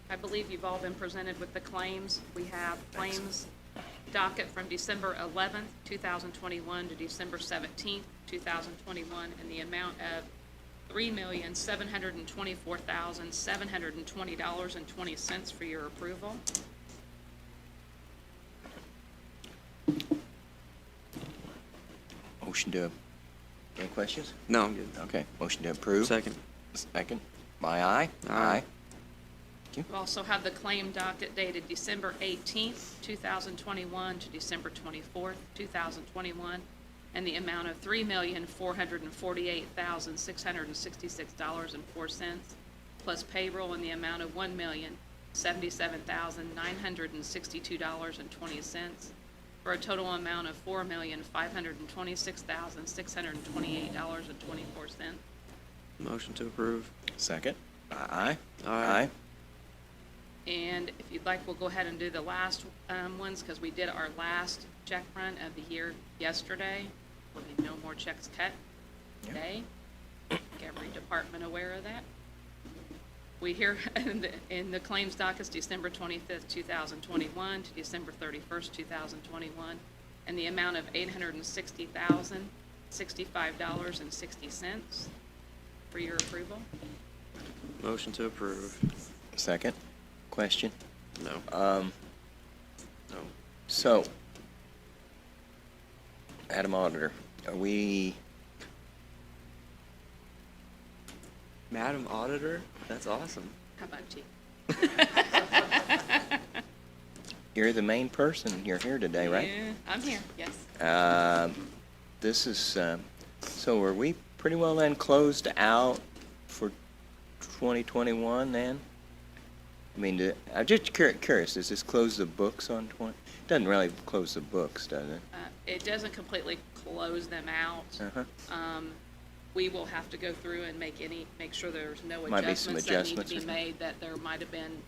I believe you've all been presented with the claims. We have claims docket from December 11th, 2021 to December 17th, 2021, in the amount of $3,724,720.20 for your approval. Motion to, any questions? No, I'm good. Okay, motion to approve. Second. Second, by aye? Aye. We also have the claim docket dated December 18th, 2021 to December 24th, 2021, and the amount of $3,448,666.04, plus payroll in the amount of $1,077,962.20, for a total amount of $4,526,628.24. Motion to approve. Second, by aye? Aye. And if you'd like, we'll go ahead and do the last ones, because we did our last check run of the year yesterday. There'll be no more checks cut today. Make every department aware of that. We hear in the claims dockets December 25th, 2021 to December 31st, 2021, and the amount of $860,065.60 for your approval. Motion to approve. Second, question? No. No. So, Madam Auditor, are we, Madam Auditor? That's awesome. How about you? you're the main person, you're here today, right? Yeah, I'm here, yes. This is, so are we pretty well then closed out for 2021 then? I mean, I'm just curious, does this close the books on 20? Doesn't really close the books, does it? It doesn't completely close them out. Uh-huh. We will have to go through and make sure there's no Might be some adjustments that need adjustments to or be something. made, that there might have been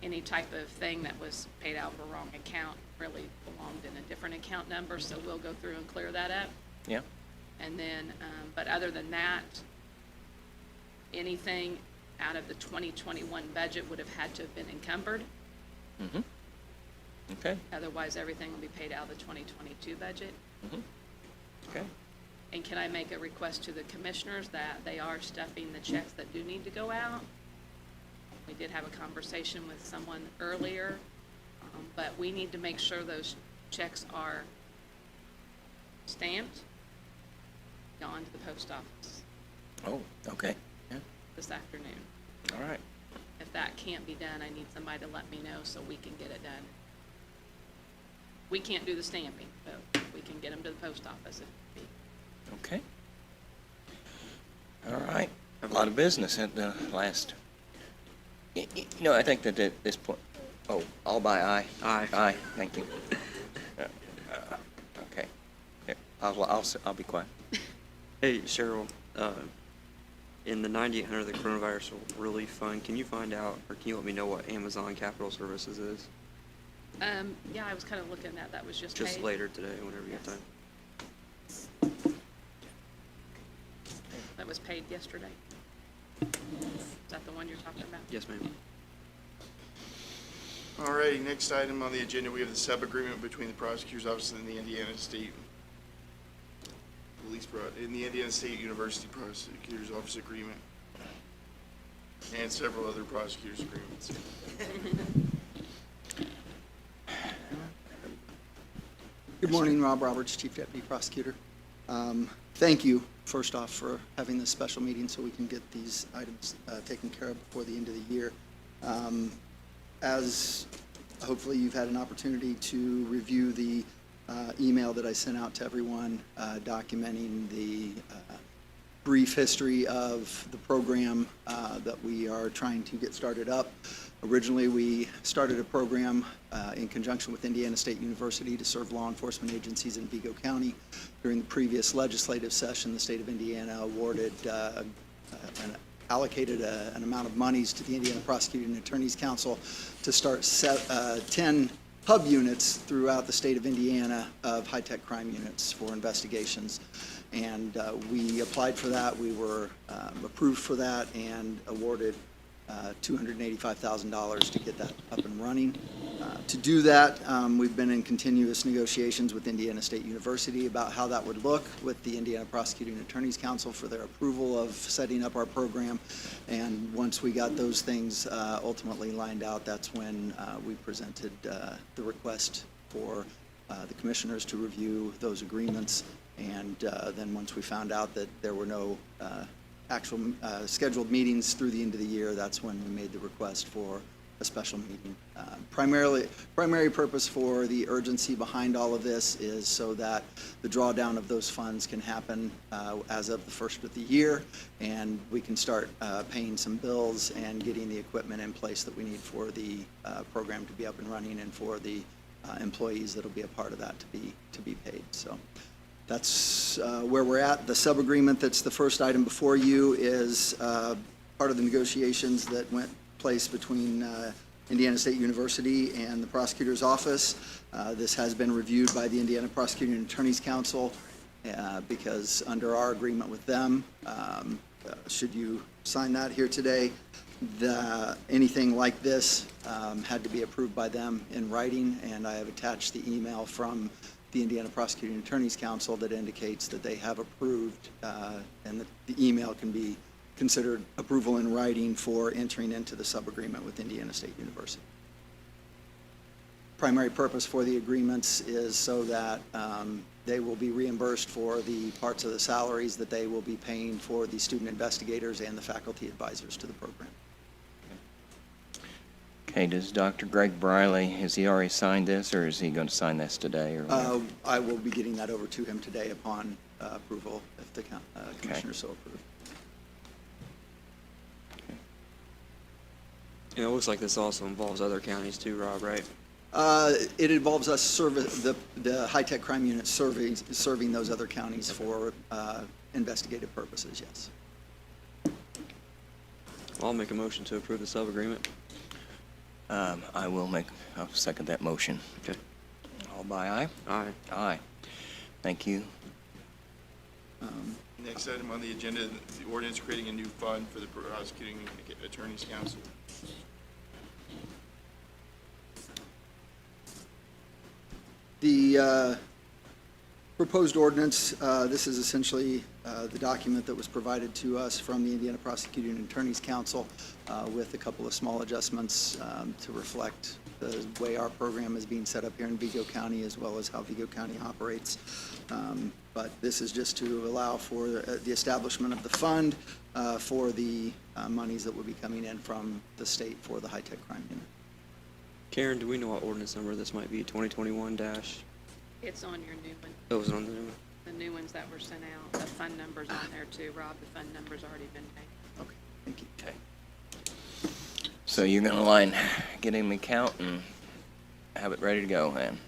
any type of thing that was paid out for wrong account, really belonged in a different account number, so we'll go through and clear that up. Yeah? And then, but other than that, anything out of the 2021 budget would have had to have been encumbered. Mm-hmm. Okay. Otherwise, everything will be paid out of the 2022 budget. Mm-hmm. Okay. And can I make a request to the commissioners that they are stuffing the checks that do need to go out? We did have a conversation with someone earlier, but we need to make sure those checks are stamped, gone to the post office Oh, okay. Yeah. this afternoon. All right. If that can't be done, I need somebody to let me know so we can get it done. We can't do the stamping, but we can get them to the post office if need be. Okay. All right. A lot of business at the last. No, I think that at this point, all by aye? Aye. Aye, thank you. Okay. Here, I'll be quiet. Hey, Cheryl, in the 9800, the Coronavirus Relief Fund, can you find out, or can you let me know what Amazon Capital Services is? Yeah, I was kind of looking at that was just Just paid. later today, whenever you have Yes. time. That was paid yesterday. Is that the one you're talking about? Yes, ma'am. Alrighty, next item on the agenda, we have the sub-agreement between the Prosecutor's Office and the Indiana State Police, in the Indiana State University Prosecutor's Office Agreement, and several other prosecutors' agreements. Good morning, Rob Roberts, Chief Deputy Prosecutor. Thank you, first off, for having this special meeting so we can get these items taken care of before the end of the year. As hopefully you've had an opportunity to review the email that I sent out to everyone documenting the brief history of the program that we are trying to get started up. Originally, we started a program in conjunction with Indiana State University to serve law enforcement agencies in Vigo County. During the previous legislative session, the state of Indiana awarded allocated an amount of monies to the Indiana Prosecuting Attorneys Council to start 10 hub units throughout the state of Indiana of high-tech crime units for investigations. And we applied for that. We were approved for that and awarded $285,000 to get that up and running. To do that, we've been in continuous negotiations with Indiana State University about how that would look with the Indiana Prosecuting Attorneys Council for their approval of setting up our program. And once we got those things ultimately lined out, that's when we presented the request for the commissioners to review those agreements. And then once we found out that there were no actual scheduled meetings through the end of the year, that's when we made the request for a special meeting. Primary purpose for the urgency behind all of this is so that the drawdown of those funds can happen as of the first of the year, and we can start paying some bills and getting the equipment in place that we need for the program to be up and running and for the employees that'll be a part of that to be paid. So that's where we're at. The sub-agreement that's the first item before you is part of the negotiations that went place between Indiana State University and the prosecutor's office. This has been reviewed by the Indiana Prosecuting Attorneys Council because under our agreement with them, should you sign that here today, anything like this had to be approved by them in writing, and I have attached the email from the Indiana Prosecuting Attorneys Council that indicates that they have approved, and that the email can be considered approval in writing for entering into the sub-agreement with Indiana State University. Primary purpose for the agreements is so that they will be reimbursed for the parts of the salaries that they will be paying for the student investigators and the faculty advisors to the program. Okay, does Dr. Greg Briley, has he already signed this, or is he going to sign this today? Or I will be getting that over to him today upon approval, if the commissioner so approves. You know, it looks like this also involves other counties too, Rob, right? It involves us the high-tech crime unit serving those other counties for investigative purposes, yes. I'll make a motion to approve the sub-agreement. I'll second that motion. Okay. All by aye? Aye. Aye. Thank you. Next item on the agenda, the ordinance creating a new fund for the Prosecuting Attorneys Council. The proposed ordinance, this is essentially the document that was provided to us from the Indiana Prosecuting Attorneys Council with a couple of small adjustments to reflect the way our program is being set up here in Vigo County as well as how Vigo County operates. But this is just to allow for the establishment of the fund for the monies that will be coming in from the state for the high-tech crime unit. Karen, do we know what ordinance number this might be? 2021 dash? It's on your new one, Oh, is it on the new one? the new ones that were sent out. The fund number's on there too, Rob. The fund number's already been paid. Okay, thank you. Okay. So you're going to get him an account and have it ready to go then?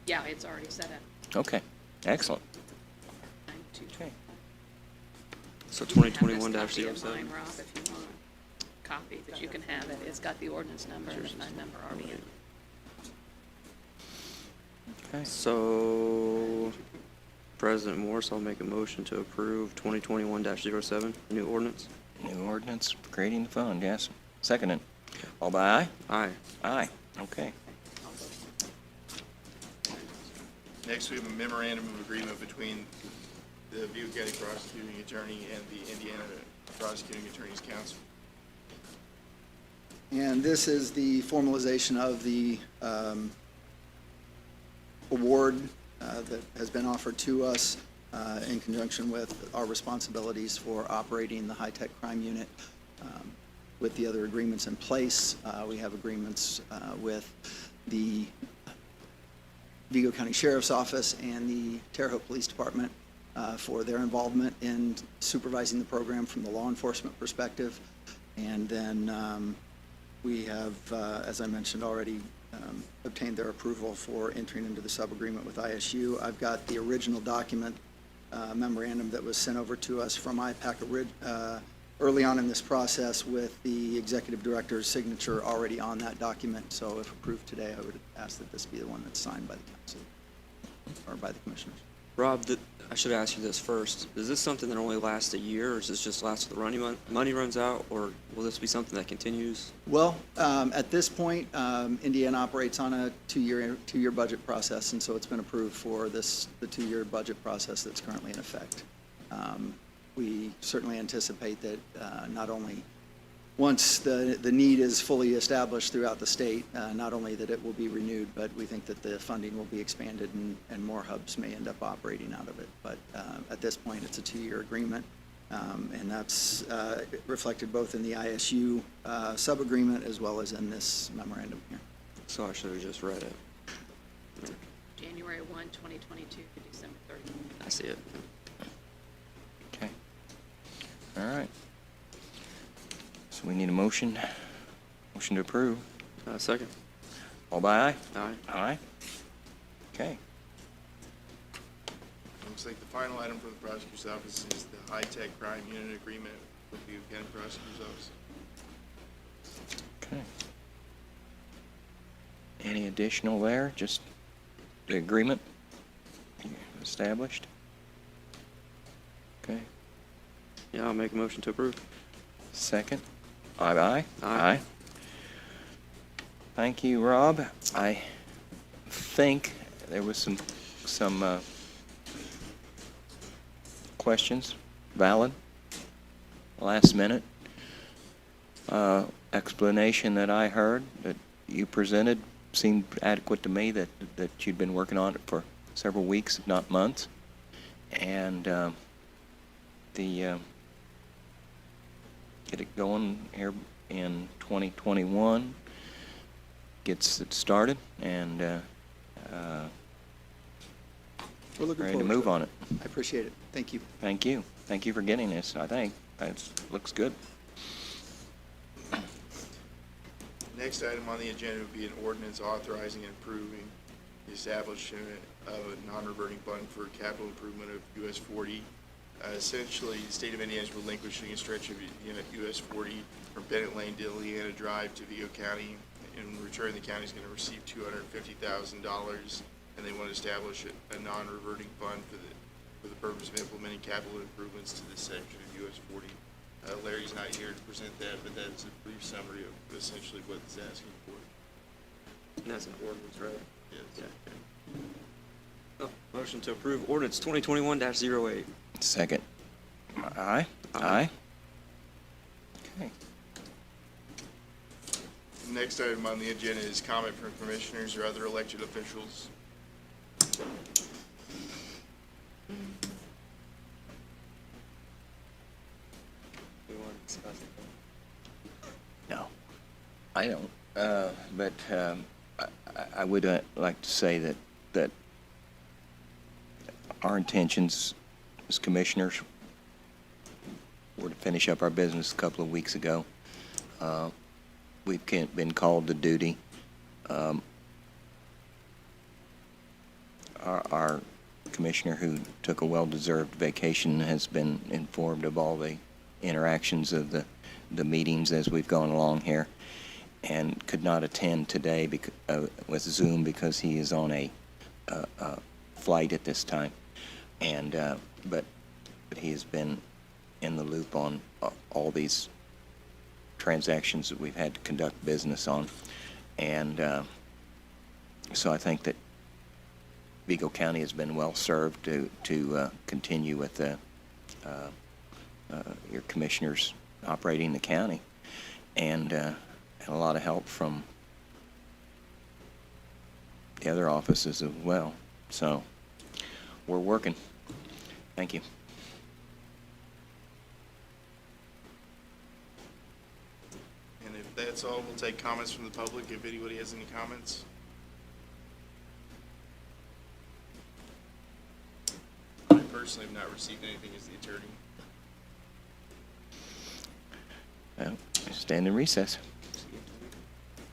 Yeah, it's already set up. Okay, excellent. Okay. So 2021 dash Copy of 07? mine, Rob, if you want a copy, but you can have it. It's got the ordinance number and the fund number already in it. Okay. So, President Morse, I'll make a motion to approve 2021-07, the new ordinance. New ordinance creating the fund, yes. Seconded. All by aye? Aye. Aye. Okay. Next, we have a memorandum of agreement between the Vigo County Prosecuting Attorney and the Indiana Prosecuting Attorneys Council. And this is the formalization of the award that has been offered to us in conjunction with our responsibilities for operating the high-tech crime unit. With the other agreements in place, we have agreements with the Vigo County Sheriff's Office and the Terre Haute Police Department for their involvement in supervising the program from the law enforcement perspective. And then we have, as I mentioned already, obtained their approval for entering into the sub-agreement with ISU. I've got the original document memorandum that was sent over to us from IPAC early on in this process with the executive director's signature already on that document. So if approved today, I would ask that this be the one that's signed by the council or by the commissioners. Rob, I should ask you this first. Is this something that only lasts a year, or does this just last till the money runs out, or will this be something that continues? Well, at this point, Indiana operates on a two-year budget process, and so it's been approved for the 2-year budget process that's currently in effect. We certainly anticipate that not only once the need is fully established throughout the state, not only that it will be renewed, but we think that the funding will be expanded and more hubs may end up operating out of it. But at this point, it's a 2-year agreement, and that's reflected both in the ISU sub-agreement as well as in this memorandum here. So I should have just read it. January 1, 2022 to December 31. I see it. Okay. All right. So we need a motion to approve. Second. All by aye? Aye. Aye. Okay. Looks like the final item for the prosecutor's office is the high-tech crime unit agreement with the Buchanan Prosecutor's Office. Okay. Any additional there? Just the agreement established? Okay. Yeah, I'll make a motion to approve. Second? Aye, aye? Aye. Thank you, Rob. I think there was some questions, valid, last minute explanation that I heard that you presented seemed adequate to me, that you'd been working on it for several weeks, if not months. And get it going here in 2021, gets it started, and We're looking ready to forward move on it. I appreciate it. Thank you. Thank you. Thank you for getting this, I think. It looks good. Next item on the agenda would be an ordinance authorizing and approving the establishment of a non-reverting fund for capital improvement of US 40. Essentially, the state of Indiana is relinquishing a stretch of US 40 from Bennett Lane to Leanna Drive to Vigo County. In return, the county is going to receive $250,000, and they want to establish a non-reverting fund for the purpose of implementing capital improvements to this section of US 40. Larry's not here to present that, but that's a brief summary of essentially what it's asking for. And that's an ordinance, right? Yes. Yeah. Oh, motion to approve ordinance 2021-08. Second. Aye? Aye. Okay. Next item on the agenda is comment from commissioners or other elected officials. We want to discuss it. No, I don't. But I would like to say that our intentions as commissioners were to finish up our business a couple of weeks ago. We've been called to duty. Our commissioner, who took a well-deserved vacation, has been informed of all the interactions of the meetings as we've gone along here, and could not attend today with Zoom because he is on a flight at this time. And but he has been in the loop on all these transactions that we've had to conduct business on, and so I think that Vigo County has been well served to continue with your commissioners operating the county, and a lot of help from the other offices as well. So we're working. Thank you. And if that's all, we'll take comments from the public if anybody has any comments. I personally have not received anything as the attorney. Stand in recess.